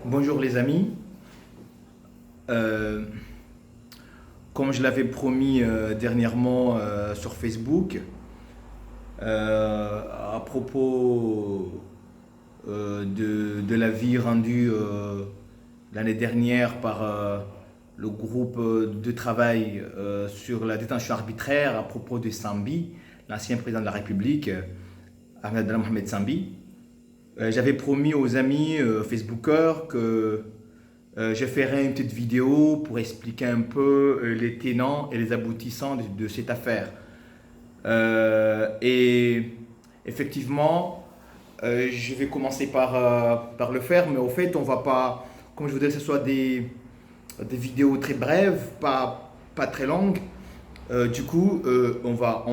Bonjour les amis. Euh, Comme je l'avais promis dernièrement sur Facebook, à propos de l'avis rendu l'année dernière par le groupe de travail sur la détention arbitraire à propos de Sambi, l'ancien président de la République, Ahmed Mohamed Sambi. J'avais promis aux amis Facebookers que je ferai une petite vidéo pour expliquer un peu les tenants et les aboutissants de cette affaire. Et effectivement, je vais commencer par le faire, mais au fait, on va pas, comme je voudrais que ce soit des vidéos très brèves, pas très longues. On va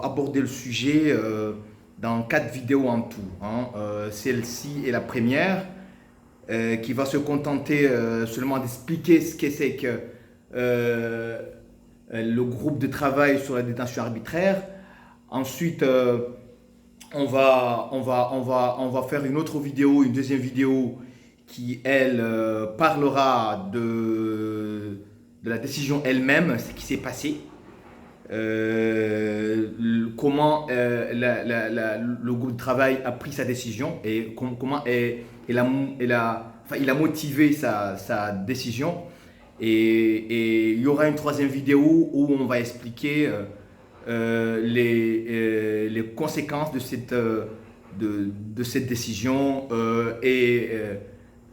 aborder le sujet dans 4 vidéos en tout, hein. Celle-ci est la première qui va se contenter seulement d'expliquer ce que c'est que le groupe de travail sur la détention arbitraire. Ensuite, on va faire une autre vidéo, une deuxième vidéo qui, elle, parlera de la décision elle-même, ce qui s'est passé. Comment le groupe de travail a pris sa décision et comment il a motivé sa décision. Et il y aura une troisième vidéo où on va expliquer les conséquences de cette décision et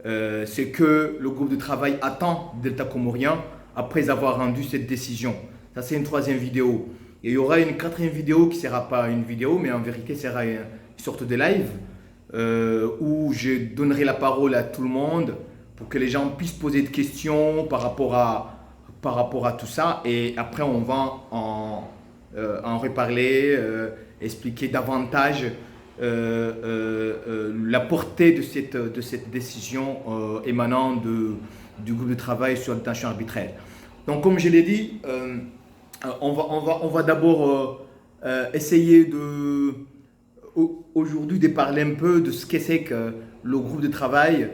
ce que le groupe de travail attend de l'État comorien après avoir rendu cette décision. Ça, c'est une troisième vidéo. Et il y aura une quatrième vidéo qui ne sera pas une vidéo, mais en vérité sera une sorte de live où je donnerai la parole à tout le monde pour que les gens puissent poser des questions par rapport à tout ça. Et après, on va en reparler, expliquer davantage la portée de cette décision émanant du groupe de travail sur la détention arbitraire. Donc, comme je l'ai dit, on va d'abord essayer aujourd'hui de parler un peu de ce que c'est que le groupe de travail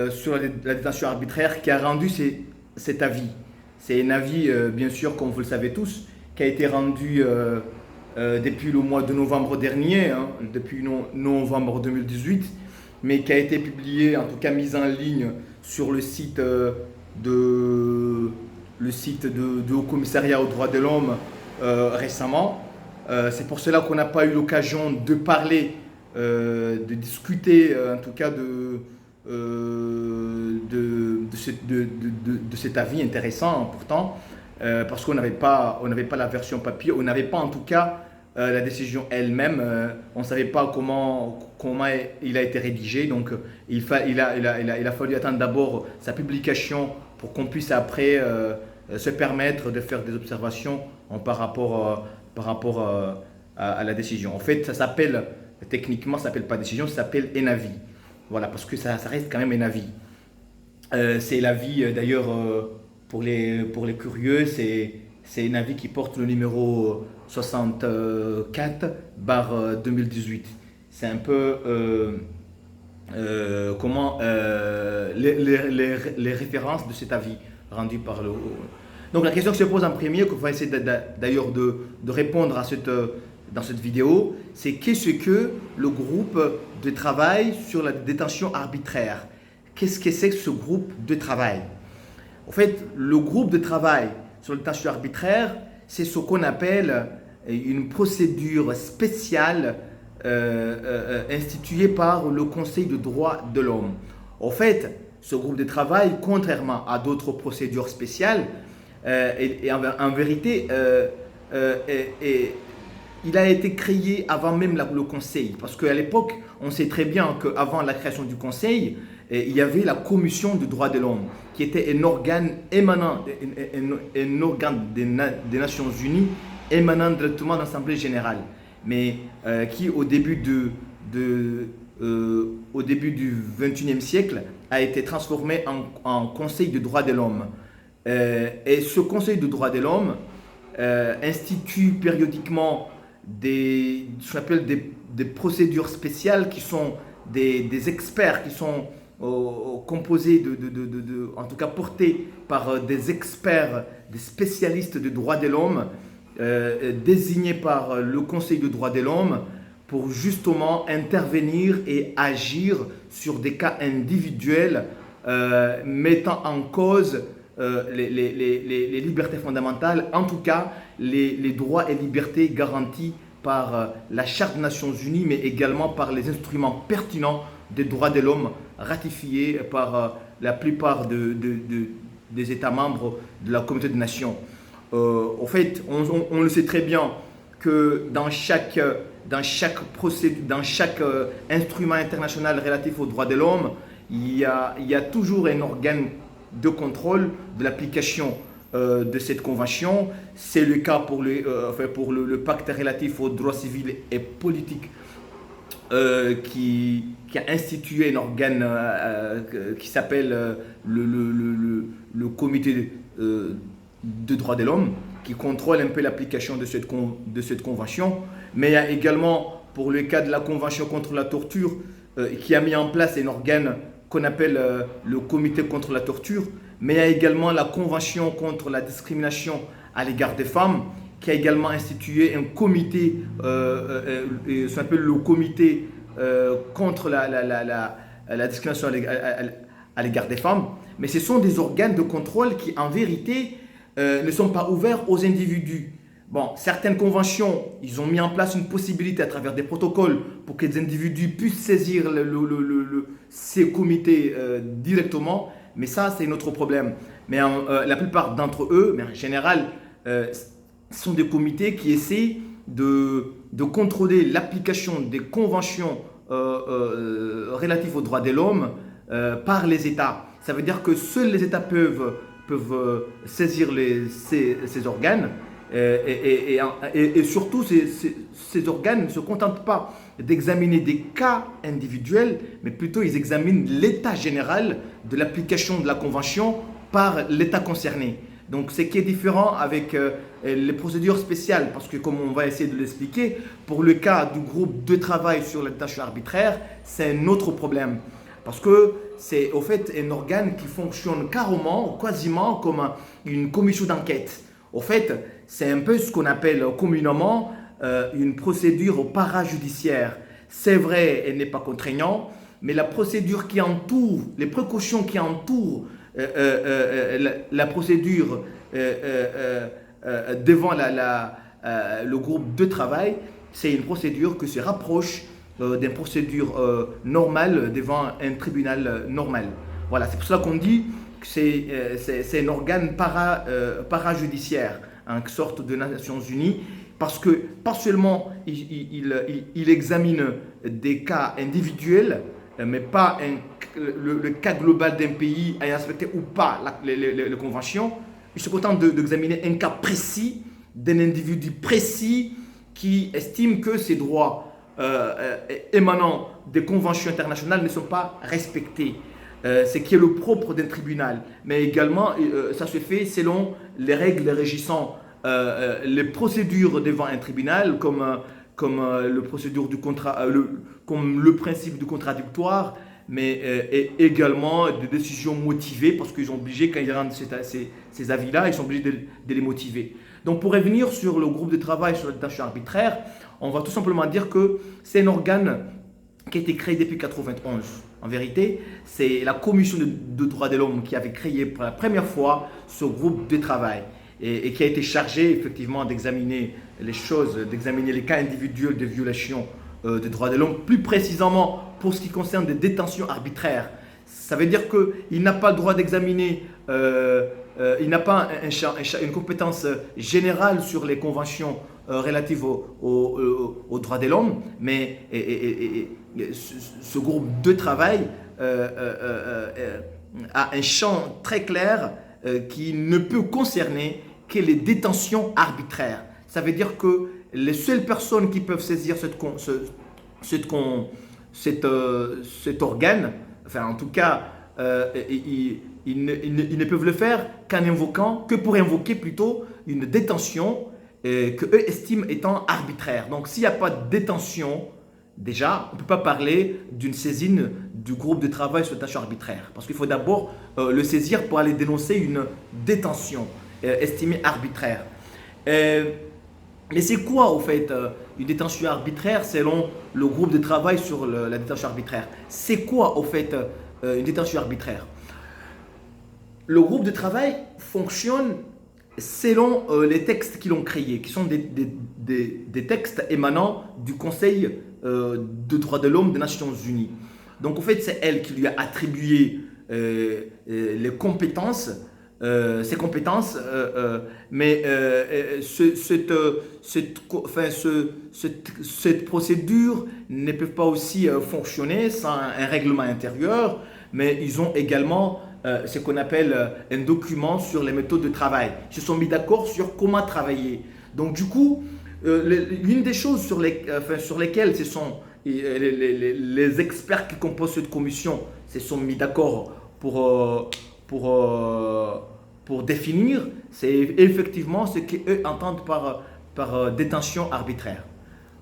sur la détention arbitraire qui a rendu cet avis. C'est un avis, bien sûr, comme vous le savez tous, qui a été rendu depuis le mois de novembre dernier, hein, depuis novembre 2018, mais qui a été publié, en tout cas mis en ligne sur le site du Haut Commissariat aux droits de l'homme récemment. C'est pour cela qu'on n'a pas eu l'occasion de parler, de discuter en tout cas de cet avis intéressant pourtant, parce qu'on n'avait pas la version papier, on n'avait pas en tout cas la décision elle-même, on ne savait pas comment il a été rédigé, donc il a fallu attendre d'abord sa publication pour qu'on puisse après se permettre de faire des observations par rapport à la décision. En fait, ça s'appelle, techniquement, ça ne s'appelle pas décision, ça s'appelle un avis. Voilà, parce que ça reste quand même un avis. C'est l'avis, d'ailleurs, pour les curieux, c'est un avis qui porte le numéro 64/2018. C'est un peu les références de cet avis rendu par le... Donc la question qui se pose en premier, qu'on va essayer d'ailleurs de répondre dans cette vidéo, c'est qu'est-ce que le groupe de travail sur la détention arbitraire? Qu'est-ce que c'est que ce groupe de travail? En fait, le groupe de travail sur la détention arbitraire, c'est ce qu'on appelle une procédure spéciale instituée par le Conseil des droits de l'homme. En fait, ce groupe de travail, contrairement à d'autres procédures spéciales, et en vérité, il a été créé avant même le Conseil. Parce qu'à l'époque, on sait très bien qu'avant la création du Conseil, il y avait la Commission des droits de l'homme, qui était un organe émanant, un organe des Nations Unies, émanant directement de l'Assemblée générale, mais qui au début du XXIe siècle a été transformé en Conseil des droits de l'homme. Et ce Conseil des droits de l'homme institue périodiquement ce qu'on appelle des procédures spéciales qui sont des experts qui sont composé en tout cas porté par des experts, des spécialistes des droits de l'homme, désignés par le Conseil des droits de l'homme pour justement intervenir et agir sur des cas individuels mettant en cause les libertés fondamentales, en tout cas les droits et libertés garantis par la Charte des Nations Unies, mais également par les instruments pertinents des droits de l'homme ratifiés par la plupart des États membres de la Communauté des Nations. En fait, on le sait très bien que dans chaque instrument international relatif aux droits de l'homme, il y a toujours un organe de contrôle de l'application de cette convention. C'est le cas pour le pacte relatif aux droits civils et politiques qui a institué un organe qui s'appelle le comité de droits de l'homme, qui contrôle un peu l'application de cette convention. Mais il y a également, pour le cas de la convention contre la torture, qui a mis en place un organe qu'on appelle le comité contre la torture. Mais il y a également la convention contre la discrimination à l'égard des femmes, qui a également institué un comité, ça s'appelle le comité contre la discrimination à l'égard des femmes. Mais ce sont des organes de contrôle qui, en vérité, ne sont pas ouverts aux individus. Bon, certaines conventions, ils ont mis en place une possibilité à travers des protocoles pour que les individus puissent saisir ces comités directement, mais ça, c'est notre problème. Mais la plupart d'entre eux, mais en général, sont des comités qui essaient de contrôler l'application des conventions relatives aux droits de l'homme par les États. Ça veut dire que seuls les États peuvent saisir ces organes. Et surtout, ces organes ne se contentent pas d'examiner des cas individuels, mais plutôt ils examinent l'état général de l'application de la convention par l'État concerné. Donc, ce qui est différent avec les procédures spéciales, parce que comme on va essayer de l'expliquer, pour le cas du groupe de travail sur la détention arbitraire, c'est un autre problème. Parce que c'est au fait un organe qui fonctionne carrément, quasiment comme une commission d'enquête. Au fait, c'est un peu ce qu'on appelle communément une procédure parajudiciaire. C'est vrai, elle n'est pas contraignante, mais la procédure qui entoure, les précautions qui entourent la procédure devant le groupe de travail, c'est une procédure qui se rapproche d'une procédure normale devant un tribunal normal. Voilà, c'est pour cela qu'on dit que c'est un organe parajudiciaire, en sorte de Nations Unies, parce que pas seulement il examine des cas individuels, mais pas le cas global d'un pays ayant respecté ou pas les conventions. Il se contente d'examiner un cas précis d'un individu précis qui estime que ses droits émanant des conventions internationales ne sont pas respectés. Ce qui est le propre d'un tribunal. Mais également, ça se fait selon les règles régissant les procédures devant un tribunal, comme le procédure du comme le principe du contradictoire, mais également des décisions motivées, parce qu'ils sont obligés, quand ils rendent ces avis-là, ils sont obligés de les motiver. Donc, pour revenir sur le groupe de travail sur la détention arbitraire, on va tout simplement dire que c'est un organe qui a été créé depuis 1991. En vérité, c'est la Commission de droits de l'homme qui avait créé pour la première fois ce groupe de travail et qui a été chargé effectivement d'examiner les choses, d'examiner les cas individuels de violation des droits de l'homme, plus précisément pour ce qui concerne des détentions arbitraires. Ça veut dire qu'il n'a pas le droit d'examiner, il n'a pas une compétence générale sur les conventions relatives aux droits de l'homme, mais ce groupe de travail a un champ très clair qui ne peut concerner que les détentions arbitraires. Ça veut dire que les seules personnes qui peuvent saisir cet organe, enfin en tout cas, ils ne peuvent le faire que pour invoquer plutôt une détention qu'eux estiment étant arbitraire. Donc s'il n'y a pas de détention, déjà, on ne peut pas parler d'une saisine du groupe de travail sur détention arbitraire. Parce qu'il faut d'abord le saisir pour aller dénoncer une détention estimée arbitraire. Mais c'est quoi, au fait, une détention arbitraire selon le groupe de travail sur la détention arbitraire? C'est quoi, au fait, une détention arbitraire? Le groupe de travail fonctionne selon les textes qui l'ont créé, qui sont des textes émanant du Conseil de droits de l'homme des Nations Unies. Donc, en fait, c'est elle qui lui a attribué les compétences, ses compétences, mais cette procédure ne peut pas aussi fonctionner sans un règlement intérieur, mais ils ont également ce qu'on appelle un document sur les méthodes de travail. Ils se sont mis d'accord sur comment travailler. Donc du coup, l'une des choses sur lesquelles les experts qui composent cette commission se sont mis d'accord pour définir, c'est effectivement ce qu'eux entendent par détention arbitraire.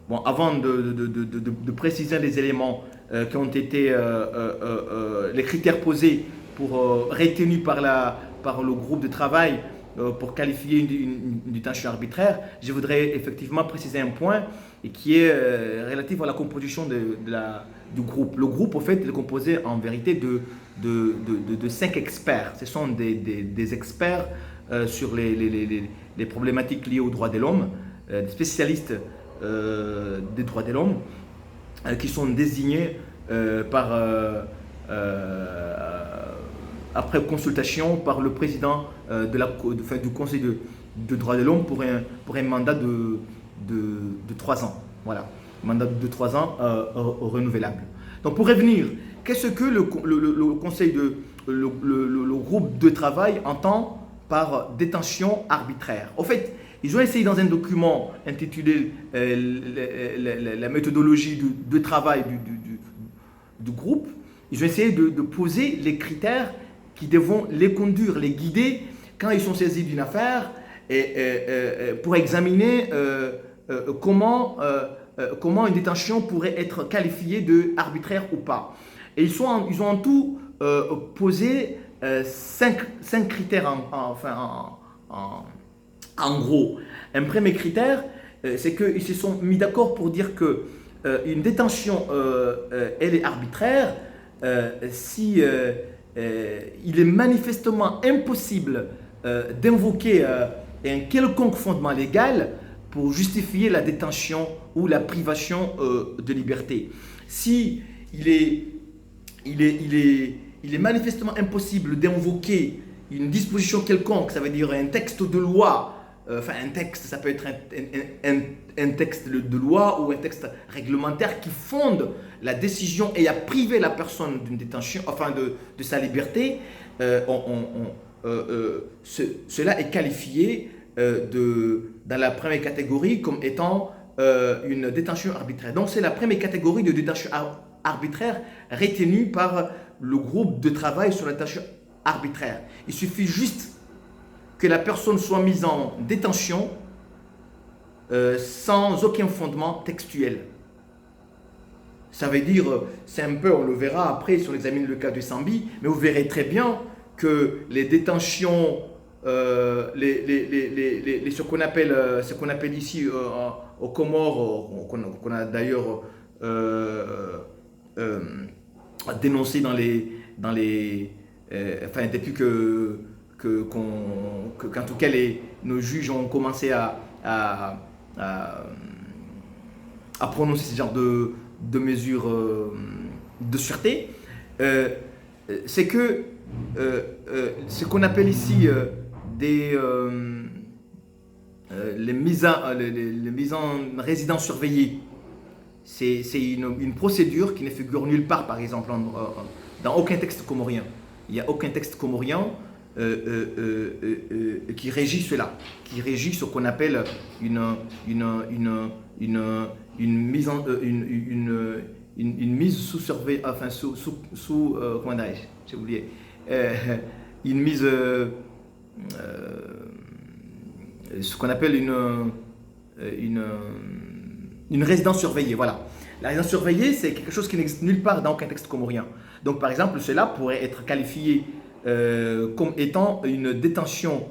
Bon, avant de préciser les éléments qui ont été les critères posés retenus par le groupe de travail pour qualifier une détention arbitraire, je voudrais effectivement préciser un point et qui est relatif à la composition du groupe. Le groupe, en fait, est composé en vérité de 5 experts. Ce sont des experts sur les problématiques liées aux droits de l'homme, des spécialistes des droits de l'homme qui sont désignés après consultation par le président du Conseil de droits de l'homme pour un mandat de 3 ans. Voilà, mandat de 3 ans renouvelable. Donc pour revenir, qu'est-ce que le groupe de travail entend par détention arbitraire? En fait, ils ont essayé dans un document intitulé la méthodologie de travail du groupe, ils ont essayé de poser les critères qui devront les conduire, les guider quand ils sont saisis d'une affaire pour examiner comment une détention pourrait être qualifiée d'arbitraire ou pas. Et ils ont en tout posé 5 critères en gros. Un premier critère, c'est qu'ils se sont mis d'accord pour dire que une détention, elle est arbitraire si il est manifestement impossible d'invoquer un quelconque fondement légal pour justifier la détention ou la privation de liberté. Si il est manifestement impossible d'invoquer une disposition quelconque, ça veut dire un texte de loi, un texte, ça peut être un texte de loi ou un texte réglementaire qui fonde la décision et a privé la personne d'une détention, de sa liberté, cela est qualifié dans la première catégorie comme étant une détention arbitraire. Donc c'est la première catégorie de détention arbitraire retenue par le groupe de travail sur la détention arbitraire. Il suffit juste que la personne soit mise en détention sans aucun fondement textuel. Ça veut dire, c'est un peu, on le verra après si on examine le cas de Sambi, mais vous verrez très bien que les détentions, ce qu'on appelle ici aux Comores, qu'on a d'ailleurs dénoncé depuis qu'en tout cas nos juges ont commencé à prononcer ce genre de mesures de sûreté, c'est que ce qu'on appelle ici les mises en résidence surveillée, c'est une procédure qui ne figure nulle part, par exemple, dans aucun texte comorien. Il n'y a aucun texte comorien qui régit cela, qui régit ce qu'on appelle une mise sous surveillance, comment dirais-je, j'ai oublié, une mise, ce qu'on appelle une résidence surveillée, voilà. La résidence surveillée, c'est quelque chose qui n'existe nulle part dans aucun texte comorien. Donc, par exemple, cela pourrait être qualifié comme étant une détention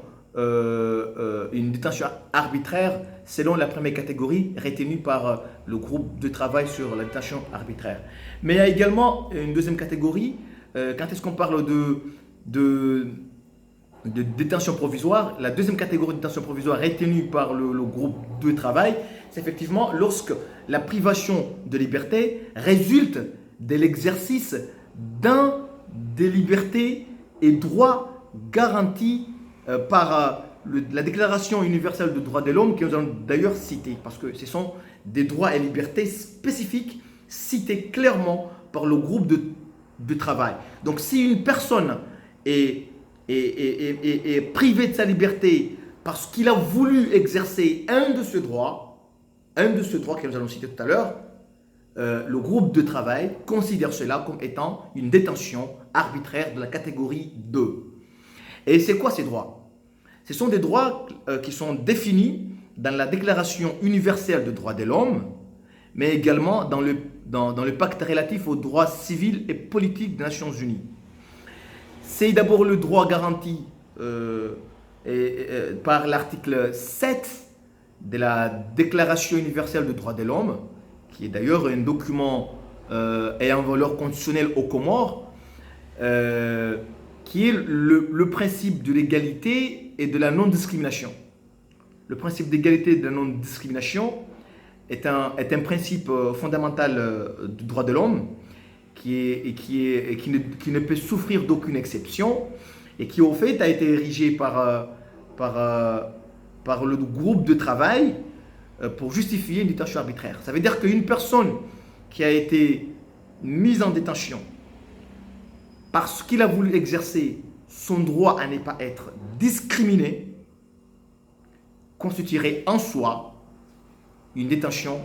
arbitraire selon la première catégorie retenue par le groupe de travail sur la détention arbitraire. Mais il y a également une deuxième catégorie. Quand est-ce qu'on parle de détention provisoire? La deuxième catégorie de détention provisoire retenue par le groupe de travail, c'est effectivement lorsque la privation de liberté résulte de l'exercice d'un des libertés et droits garantis par la Déclaration universelle des droits de l'homme, que nous allons d'ailleurs citer, parce que ce sont des droits et libertés spécifiques cités clairement par le groupe de travail. Donc si une personne est privé de sa liberté parce qu'il a voulu exercer un de ce droit que nous allons citer tout à l'heure, le groupe de travail considère cela comme étant une détention arbitraire de la catégorie 2. Et c'est quoi ces droits? Ce sont des droits qui sont définis dans la Déclaration universelle des droits de l'homme, mais également dans le pacte relatif aux droits civils et politiques des Nations Unies. C'est d'abord le droit garanti par l'article 7 de la Déclaration universelle des droits de l'homme, qui est d'ailleurs un document ayant valeur constitutionnelle aux Comores, qui est le principe de l'égalité et de la non-discrimination. Le principe d'égalité et de la non-discrimination est un principe fondamental du droit de l'homme qui ne peut souffrir d'aucune exception et qui au fait a été érigé par le groupe de travail pour justifier une détention arbitraire. Ça veut dire qu'une personne qui a été mise en détention parce qu'il a voulu exercer son droit à ne pas être discriminé constituerait en soi une détention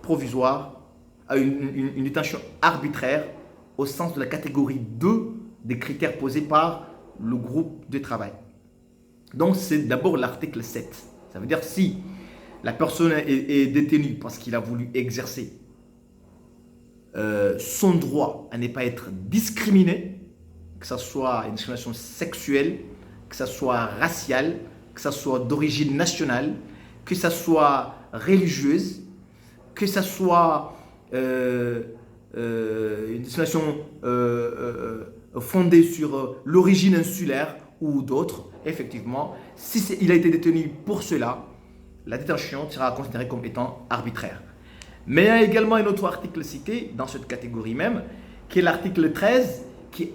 provisoire, une détention arbitraire au sens de la catégorie 2 des critères posés par le groupe de travail. Donc c'est d'abord l'article 7. Ça veut dire si la personne est détenue parce qu'il a voulu exercer son droit à ne pas être discriminé, que ce soit une discrimination sexuelle, que ce soit raciale, que ce soit d'origine nationale, que ce soit religieuse, que ce soit une discrimination fondée sur l'origine insulaire ou d'autres, effectivement, si il a été détenu pour cela, la détention sera considérée comme étant arbitraire. Mais il y a également un autre article cité dans cette catégorie même, qui est l'article 13, qui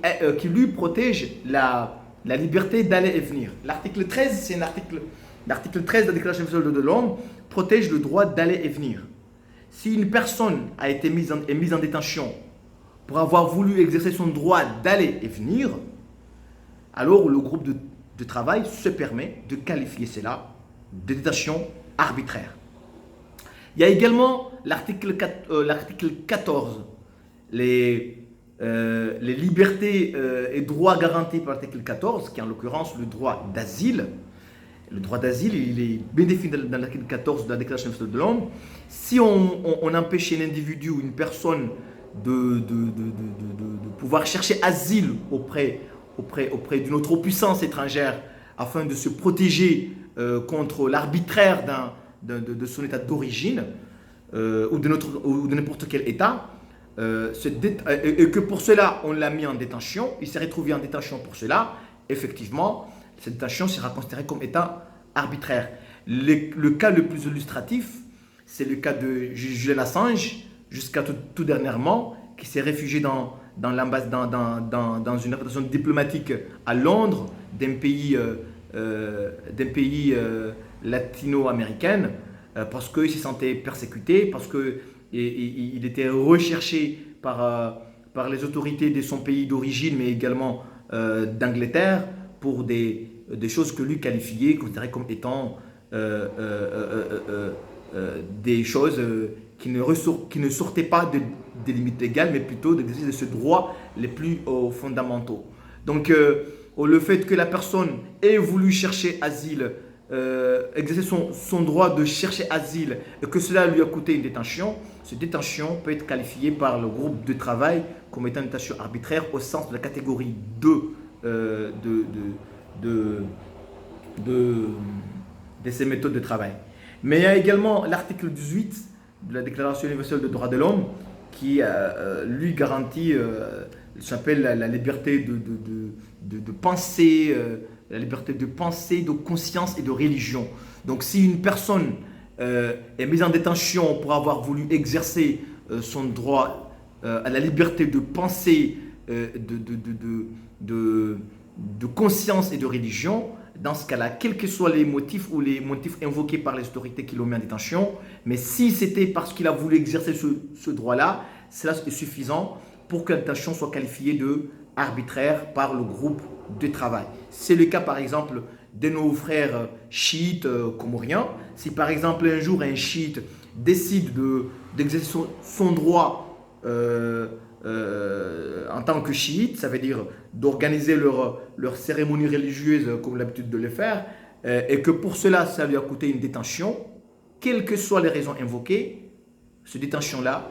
lui protège la liberté d'aller et venir. L'article 13, c'est l'article 13 de la Déclaration universelle des droits de l'homme protège le droit d'aller et venir. Si une personne a été mise en détention pour avoir voulu exercer son droit d'aller et venir, alors le groupe de travail se permet de qualifier cela de détention arbitraire. Il y a également l'article 14, les libertés et droits garantis par l'article 14, qui est en l'occurrence le droit d'asile. Le droit d'asile, il est bien défini dans l'article 14 de la Déclaration universelle des droits de l'homme. Si on empêche un individu ou une personne de pouvoir chercher asile auprès d'une autre puissance étrangère afin de se protéger contre l'arbitraire de son état d'origine ou de n'importe quel état, et que pour cela on l'a mis en détention, il s'est retrouvé en détention pour cela, effectivement, cette détention sera considérée comme étant arbitraire. Le cas le plus illustratif, c'est le cas de Julian Assange, jusqu'à tout dernièrement, qui s'est réfugié dans une représentation diplomatique à Londres d'un pays latino-américain, parce qu'il se sentait persécuté, parce qu'il était recherché par les autorités de son pays d'origine, mais également d'Angleterre, pour des choses que lui qualifiait, considérait comme étant des choses qui ne sortaient pas des limites légales, mais plutôt d'exercice de ce droit les plus fondamentaux. Donc, le fait que la personne ait voulu chercher asile exercer son droit de chercher asile et que cela lui a coûté une détention, cette détention peut être qualifiée par le groupe de travail comme étant une détention arbitraire au sens de la catégorie 2 de ces méthodes de travail. Mais il y a également l'article 18 de la Déclaration universelle des droits de l'homme qui lui garantit ce qu'on appelle la liberté de penser, la liberté de pensée, de conscience et de religion. Donc si une personne est mise en détention pour avoir voulu exercer son droit à la liberté de pensée, de conscience et de religion, dans ce cas-là, quels que soient les motifs ou les motifs invoqués par les autorités qui l'ont mis en détention, mais si c'était parce qu'il a voulu exercer ce droit-là, cela est suffisant pour que la détention soit qualifiée de arbitraire par le groupe de travail. C'est le cas par exemple de nos frères chiites comoriens. Si par exemple un jour un chiite décide d'exercer son droit en tant que chiite, ça veut dire d'organiser leur cérémonie religieuse comme l'habitude de le faire, et que pour cela, ça lui a coûté une détention, quelles que soient les raisons invoquées, cette détention-là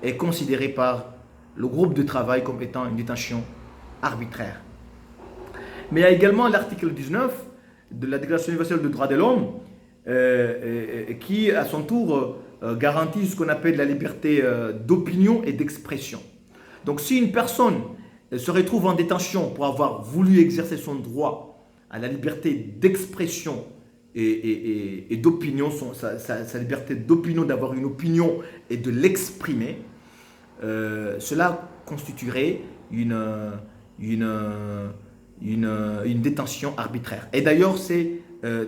est considérée par le groupe de travail comme étant une détention arbitraire. Mais il y a également l'article 19 de la Déclaration universelle des droits de l'homme qui, à son tour, garantit ce qu'on appelle la liberté d'opinion et d'expression. Donc si une personne se retrouve en détention pour avoir voulu exercer son droit à la liberté d'expression et d'opinion, sa liberté d'opinion, d'avoir une opinion et de l'exprimer, cela constituerait une détention arbitraire. Et d'ailleurs, c'est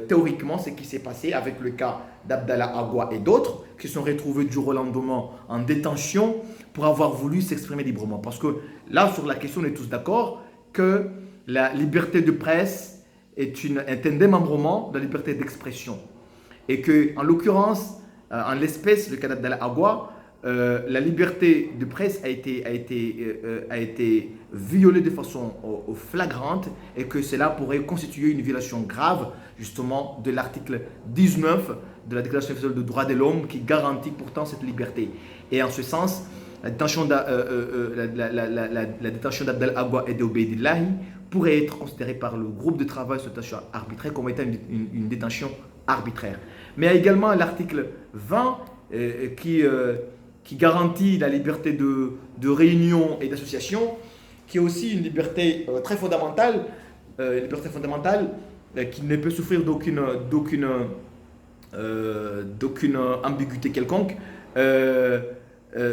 théoriquement ce qui s'est passé avec le cas d'Abdallah Agua et d'autres qui se sont retrouvés du jour au lendemain en détention pour avoir voulu s'exprimer librement. Parce que là, sur la question, on est tous d'accord que la liberté de presse est un démembrement de la liberté d'expression. Et que, en l'occurrence, en l'espèce, le cas d'Abdallah Agua, la liberté de presse a été violée de façon flagrante et que cela pourrait constituer une violation grave justement de l'article 19 de la Déclaration universelle des droits de l'homme qui garantit pourtant cette liberté. Et en ce sens, la détention d'Abdallah Agua et d'Obeidillahi pourrait être considérée par le groupe de travail sur détention arbitraire comme étant une détention arbitraire. Mais il y a également l'article 20 qui garantit la liberté de réunion et d'association, qui est aussi une liberté très fondamentale, qui ne peut souffrir d'aucune ambiguïté quelconque.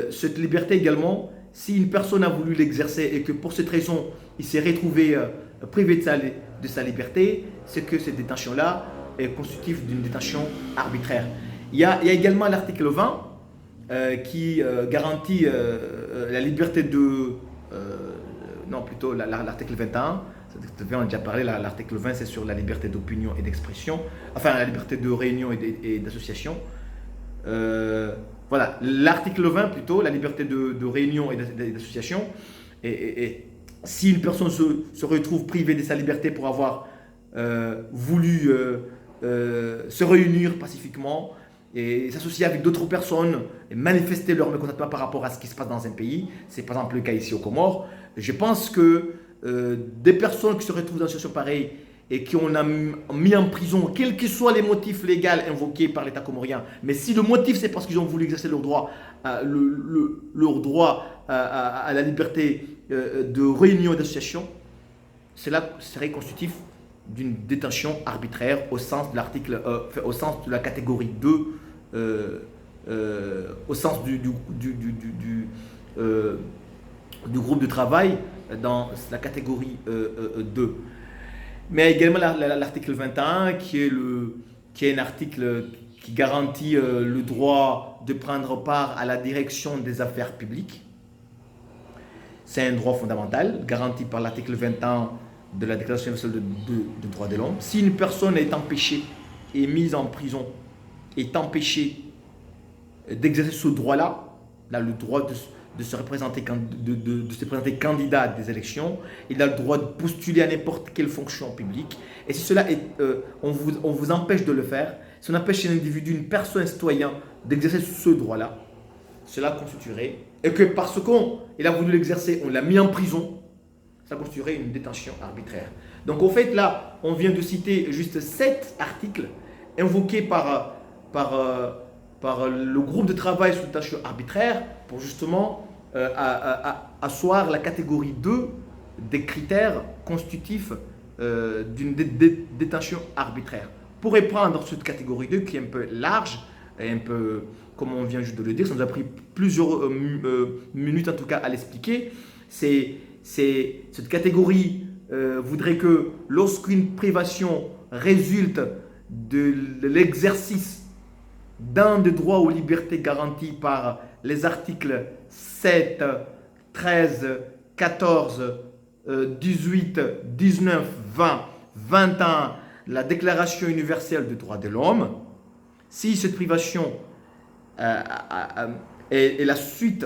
Cette liberté également, si une personne a voulu l'exercer et que pour cette raison, il s'est retrouvé privé de sa liberté, c'est que cette détention-là est constitutive d'une détention arbitraire. Il y a également l'article 20 qui garantit la liberté l'article 21, on a déjà parlé, l'article 20 c'est sur la liberté d'opinion et d'expression, enfin la liberté de réunion et d'association. Voilà, l'article 20 plutôt, la liberté de réunion et d'association. Et si une personne se retrouve privée de sa liberté pour avoir voulu se réunir pacifiquement et s'associer avec d'autres personnes et manifester leur mécontentement par rapport à ce qui se passe dans un pays, c'est par exemple le cas ici aux Comores, je pense que des personnes qui se retrouvent dans une situation pareille et qui on a mis en prison, quels que soient les motifs légaux invoqués par l'État comorien, mais si le motif c'est parce qu'ils ont voulu exercer leur droit, à la liberté de réunion et d'association, cela serait constitutif d'une détention arbitraire au sens de l'article, au sens de la catégorie 2, au sens du groupe de travail dans la catégorie 2. Mais également l'article 21 qui est un article qui garantit le droit de prendre part à la direction des affaires publiques. C'est un droit fondamental garanti par l'article 21 de la Déclaration universelle des droits de l'homme. Si une personne est empêchée, est mise en prison, est empêchée d'exercer ce droit-là, le droit de se représenter, de se présenter candidat à des élections. Il a le droit de postuler à n'importe quelle fonction publique. Et si cela est, on vous empêche de le faire, si on empêche un individu, une personne, un citoyen d'exercer ce droit-là, cela constituerait, et que parce qu'il a voulu l'exercer, on l'a mis en prison, ça constituerait une détention arbitraire. Donc au fait, là, on vient de citer juste 7 articles invoqués par le groupe de travail sur détention arbitraire pour justement asseoir la catégorie 2 des critères constitutifs d'une détention arbitraire. Pour prendre cette catégorie 2 qui est un peu large et un peu, comme on vient juste de le dire, ça nous a pris plusieurs minutes en tout cas à l'expliquer. Cette catégorie voudrait que lorsqu'une privation résulte de l'exercice d'un des droits aux libertés garantis par les articles 7, 13, 14, 18, 19, 20, 21 de la Déclaration universelle des droits de l'homme, si cette privation est la suite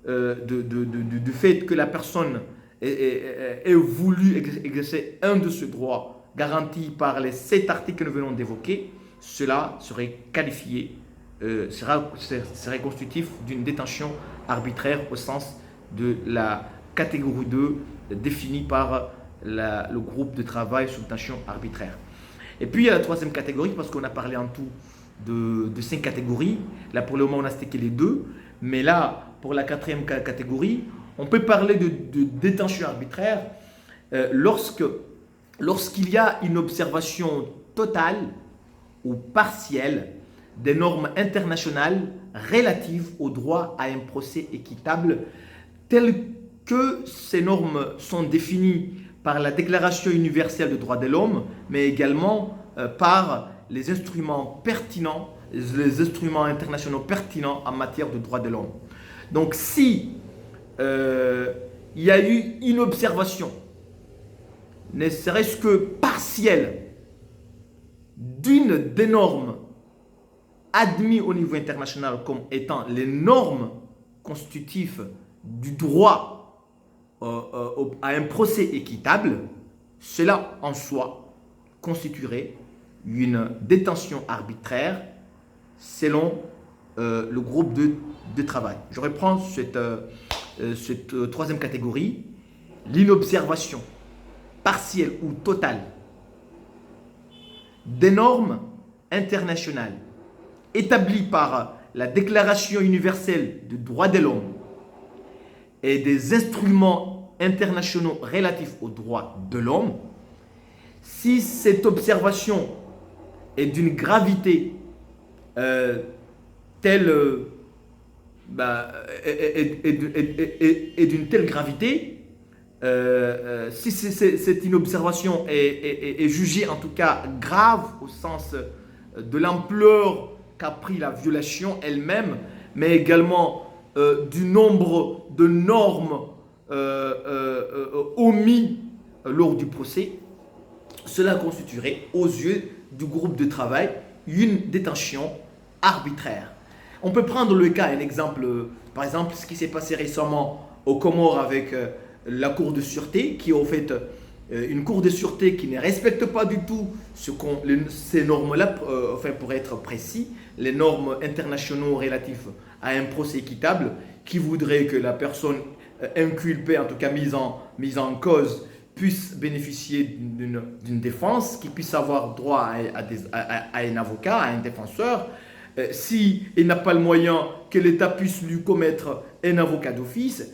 du fait que la personne ait voulu exercer un de ces droits garantis par les 7 articles que nous venons d'évoquer, cela serait qualifié, serait constitutif d'une détention arbitraire au sens de la catégorie 2 définie par le groupe de travail sur détention arbitraire. Et puis il y a la troisième catégorie, parce qu'on a parlé en tout de 5 catégories. Là pour le moment on a stické les 2, mais là pour la quatrième catégorie, on peut parler de détention arbitraire lorsqu'il y a une observation totale ou partielle des normes internationales relatives au droit à un procès équitable, telles que ces normes sont définies par la Déclaration universelle des droits de l'homme, mais également par les instruments pertinents, les instruments internationaux pertinents en matière de droits de l'homme. Donc si il y a eu une observation, ne serait-ce que partielle, d'une des normes admises au niveau international comme étant les normes constitutives du droit à un procès équitable, cela en soi constituerait une détention arbitraire selon le groupe de travail. Je reprends cette troisième catégorie, l'inobservation partielle ou totale des normes internationales établies par la Déclaration universelle des droits de l'homme et des instruments internationaux relatifs aux droits de l'homme, si cette observation est d'une gravité d'une telle gravité, si c'est une observation est jugée en tout cas grave au sens de l'ampleur qu'a pris la violation elle-même, mais également du nombre de normes omis lors du procès, cela constituerait aux yeux du groupe de travail une détention arbitraire. On peut prendre le cas, un exemple, par exemple, ce qui s'est passé récemment aux Comores avec la Cour de sûreté, qui est en fait une Cour de sûreté qui ne respecte pas du tout ces normes-là, enfin pour être précis, les normes internationaux relatives à un procès équitable, qui voudrait que la personne inculpée, en tout cas mise en cause, puisse bénéficier d'une défense, qui puisse avoir droit à un avocat, à un défenseur. Si il n'a pas le moyen, que l'État puisse lui commettre un avocat d'office.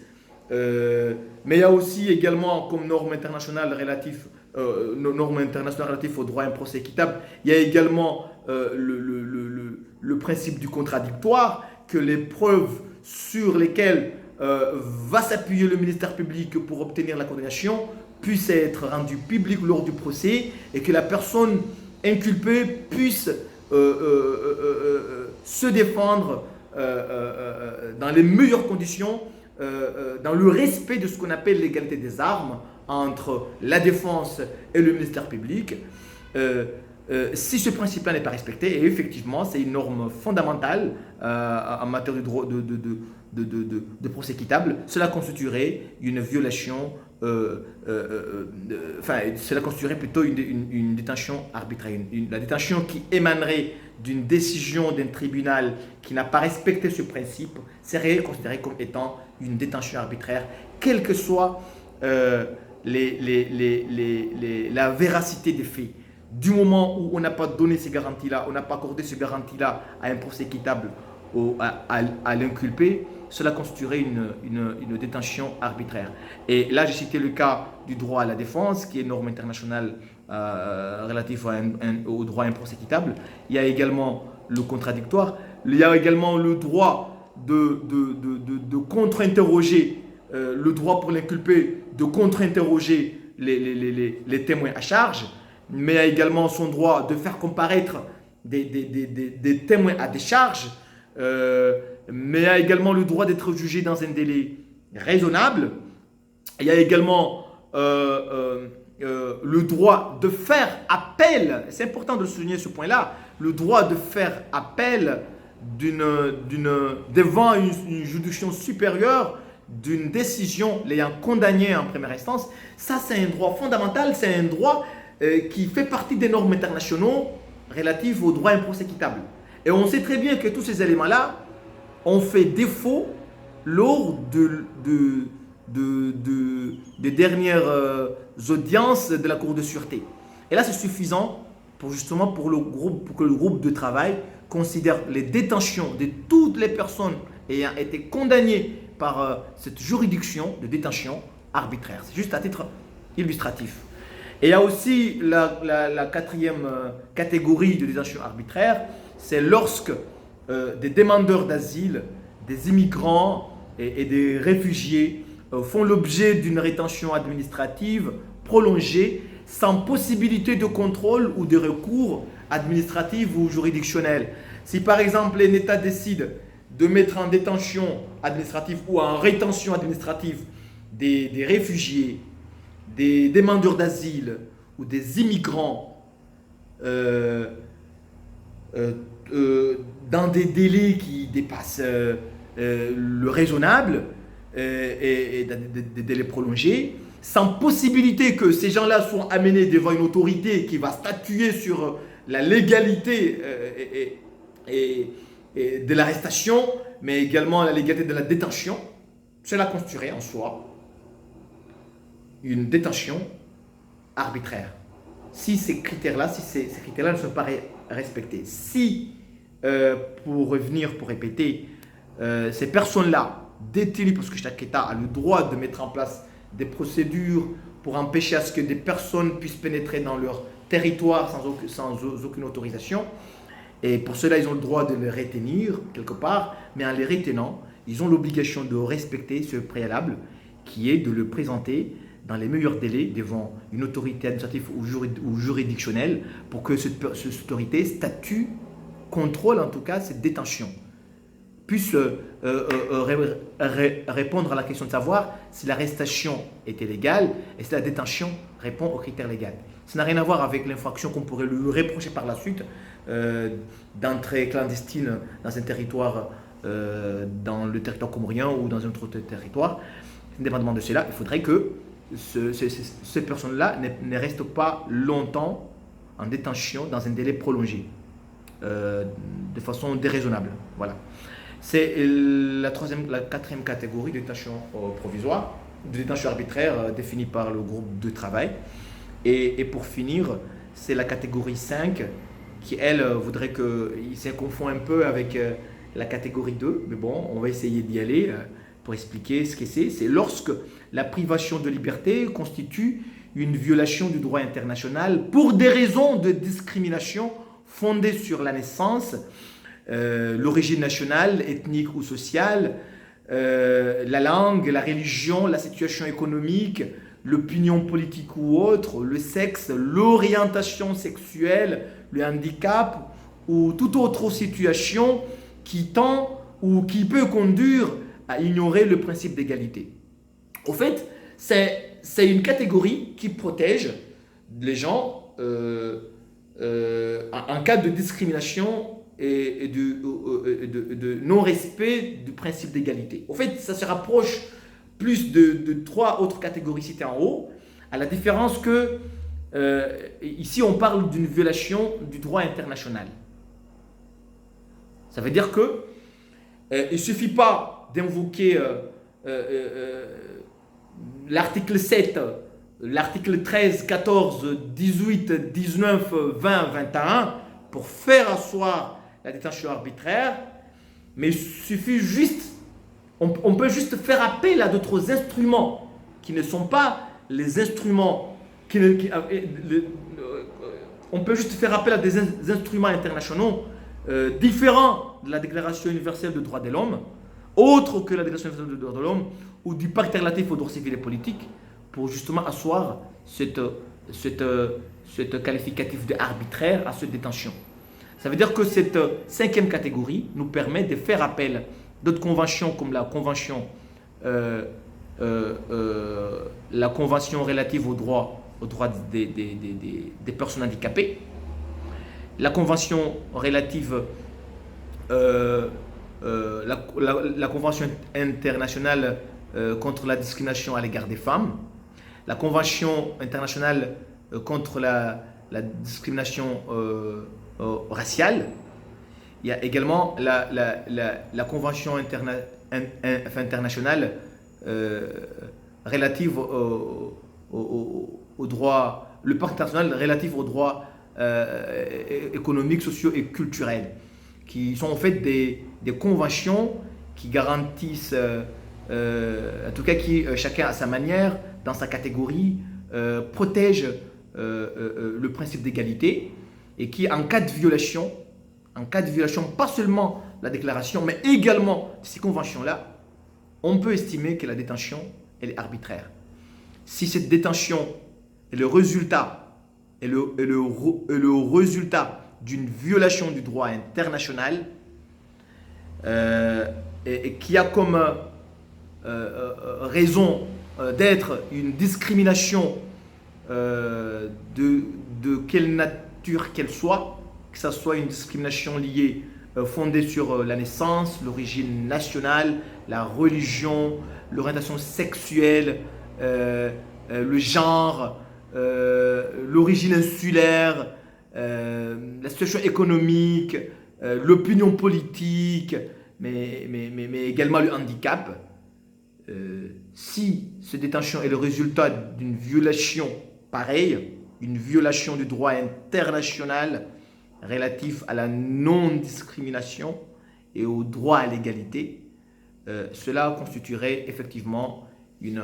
Mais il y a aussi également comme norme internationale relative au droit à un procès équitable, il y a également le principe du contradictoire, que les preuves sur lesquelles va s'appuyer le ministère public pour obtenir la condamnation puissent être rendues publiques lors du procès, et que la personne inculpée puisse se défendre dans les meilleures conditions, dans le respect de ce qu'on appelle l'égalité des armes entre la défense et le ministère public. Si ce principe-là n'est pas respecté, et effectivement c'est une norme fondamentale en matière de procès équitable, cela constituerait une violation, cela constituerait plutôt une détention arbitraire. La détention qui émanerait d'une décision d'un tribunal qui n'a pas respecté ce principe serait considérée comme étant une détention arbitraire, quelle que soit la véracité des faits. Du moment où on n'a pas donné ces garanties-là, on n'a pas accordé ces garanties-là à un procès équitable à l'inculpé, cela constituerait une détention arbitraire. Et là, j'ai cité le cas du droit à la défense, qui est une norme internationale relative au droit à un procès équitable. Il y a également le contradictoire. Il y a également le droit de contre-interroger, le droit pour l'inculpé de contre-interroger les témoins à charge, mais il y a également son droit de faire comparaître des témoins à des charges, mais il y a également le droit d'être jugé dans un délai raisonnable. Il y a également le droit de faire appel, c'est important de souligner ce point-là, le droit de faire appel devant une juridiction supérieure d'une décision l'ayant condamné en première instance. Ça, c'est un droit fondamental, c'est un droit qui fait partie des normes internationales relatives au droit à un procès équitable. Et on sait très bien que tous ces éléments-là ont fait défaut lors des dernières audiences de la Cour de sûreté. Et là, c'est suffisant pour que le groupe de travail considère les détentions de toutes les personnes ayant été condamnées par cette juridiction de détention arbitraire. C'est juste à titre illustratif. Et il y a aussi la quatrième catégorie de détention arbitraire, c'est lorsque des demandeurs d'asile, des immigrants et des réfugiés font l'objet d'une rétention administrative prolongée sans possibilité de contrôle ou de recours administratif ou juridictionnel. Si par exemple un État décide de mettre en détention administrative ou en rétention administrative des réfugiés, des demandeurs d'asile ou des immigrants dans des délais qui dépassent le raisonnable et des délais prolongés, sans possibilité que ces gens-là soient amenés devant une autorité qui va statuer sur la légalité et de l'arrestation, mais également la légalité de la détention, cela constituerait en soi une détention arbitraire. Si ces critères-là, ne sont pas respectés, si, pour revenir, pour répéter, ces personnes-là détenues, parce que chaque État a le droit de mettre en place des procédures pour empêcher à ce que des personnes puissent pénétrer dans leur territoire sans aucune autorisation, et pour cela, ils ont le droit de les retenir quelque part, mais en les retenant, ils ont l'obligation de respecter ce préalable qui est de le présenter dans les meilleurs délais devant une autorité administrative ou juridictionnelle pour que cette autorité statue, contrôle en tout cas cette détention, puisse répondre à la question de savoir si l'arrestation était légale et si la détention répond aux critères légaux. Ça n'a rien à voir avec l'infraction qu'on pourrait lui reprocher par la suite d'entrée clandestine dans un territoire, dans le territoire comorien ou dans un autre territoire. Indépendamment de cela, il faudrait que ces personnes-là ne restent pas longtemps en détention dans un délai prolongé, de façon déraisonnable. Voilà. C'est la quatrième catégorie de détention provisoire, de détention arbitraire définie par le groupe de travail. Et pour finir, c'est la catégorie 5 qui, elle, voudrait il se confond un peu avec la catégorie 2, mais bon, on va essayer d'y aller pour expliquer ce que c'est. C'est lorsque la privation de liberté constitue une violation du droit international pour des raisons de discrimination fondées sur la naissance, l'origine nationale, ethnique ou sociale, la langue, la religion, la situation économique, l'opinion politique ou autre, le sexe, l'orientation sexuelle, le handicap ou toute autre situation qui tend ou qui peut conduire à ignorer le principe d'égalité. Au fait, c'est une catégorie qui protège les gens en cas de discrimination de non-respect du principe d'égalité. En fait, ça se rapproche plus de trois autres catégories citées en haut, à la différence que ici on parle d'une violation du droit international. Ça veut dire que il ne suffit pas d'invoquer l'article 7, l'article 13, 14, 18, 19, 20, 21 pour faire asseoir la détention arbitraire, mais il suffit juste, on peut juste faire appel à d'autres instruments qui ne sont pas les instruments, on peut juste faire appel à des instruments internationaux différents de la Déclaration universelle des droits de l'homme, autres que la Déclaration universelle des droits de l'homme, ou du pacte relatif aux droits civils et politiques, pour justement asseoir cette qualificatif d'arbitraire à cette détention. Ça veut dire que cette cinquième catégorie nous permet de faire appel à d'autres conventions comme la convention relative aux droits des personnes handicapées, la convention relative la convention internationale contre la discrimination à l'égard des femmes, la convention internationale contre la discrimination raciale. Il y a également la convention internationale relative aux droits, le pacte international relatif aux droits économiques, sociaux et culturels, qui sont en fait des conventions qui garantissent, en tout cas qui, chacun à sa manière, dans sa catégorie, protègent le principe d'égalité et qui, en cas de violation, pas seulement la déclaration, mais également ces conventions-là, on peut estimer que la détention elle est arbitraire. Si cette détention est le résultat, d'une violation du droit international et qui a comme raison d'être une discrimination de quelle nature qu'elle soit, que ce soit une discrimination liée, fondée sur la naissance, l'origine nationale, la religion, l'orientation sexuelle, le genre, l'origine insulaire, la situation économique, l'opinion politique, mais également le handicap. Si cette détention est le résultat d'une violation pareille, une violation du droit international relatif à la non-discrimination et au droit à l'égalité, cela constituerait effectivement une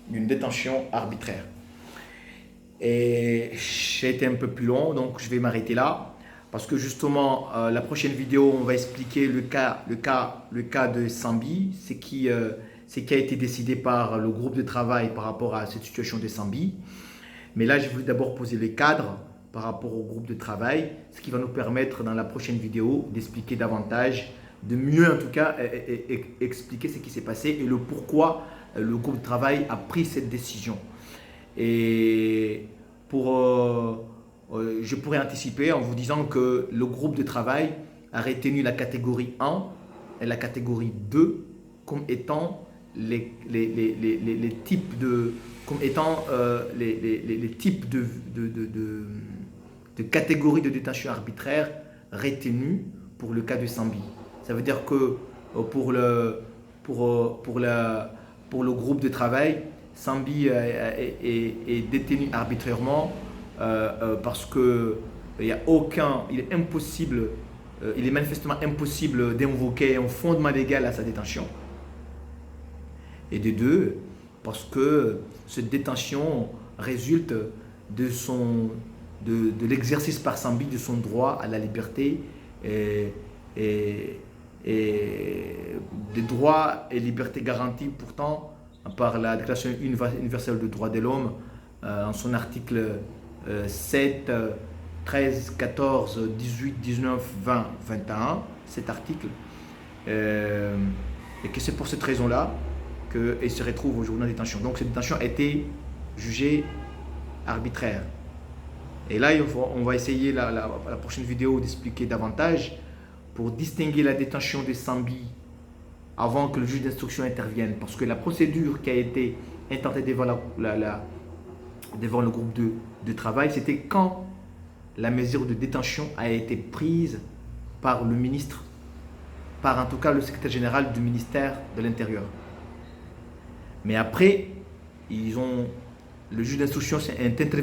détention arbitraire. Et j'ai été un peu plus long, donc je vais m'arrêter là, parce que justement, la prochaine vidéo, on va expliquer le cas de Sambi, ce qui a été décidé par le groupe de travail par rapport à cette situation de Sambi. Mais là, je voulais d'abord poser le cadre par rapport au groupe de travail, ce qui va nous permettre dans la prochaine vidéo d'expliquer davantage, de mieux en tout cas expliquer ce qui s'est passé et le pourquoi le groupe de travail a pris cette décision. Et je pourrais anticiper en vous disant que le groupe de travail a retenu la catégorie 1 et la catégorie 2 comme étant les types de catégories de détention arbitraire retenues pour le cas de Sambi. Ça veut dire que pour le groupe de travail, Sambi est détenu arbitrairement parce que il est manifestement impossible d'invoquer un fondement légal à sa détention. Et de deux, parce que cette détention résulte de l'exercice par Sambi de son droit à la liberté et des droits et libertés garantis pourtant par la Déclaration universelle des droits de l'homme en son article 7, 13, 14, 18, 19, 20, 21, cet article, et que c'est pour cette raison-là qu'il se retrouve aujourd'hui en détention. Donc cette détention a été jugée arbitraire. Et là, on va essayer la prochaine vidéo d'expliquer davantage pour distinguer la détention de Sambi avant que le juge d'instruction intervienne. Parce que la procédure qui a été intentée devant, devant le groupe de travail, c'était quand la mesure de détention a été prise par le ministre, par en tout cas le secrétaire général du ministère de l'Intérieur. Mais après, le juge d'instruction s'est intervenu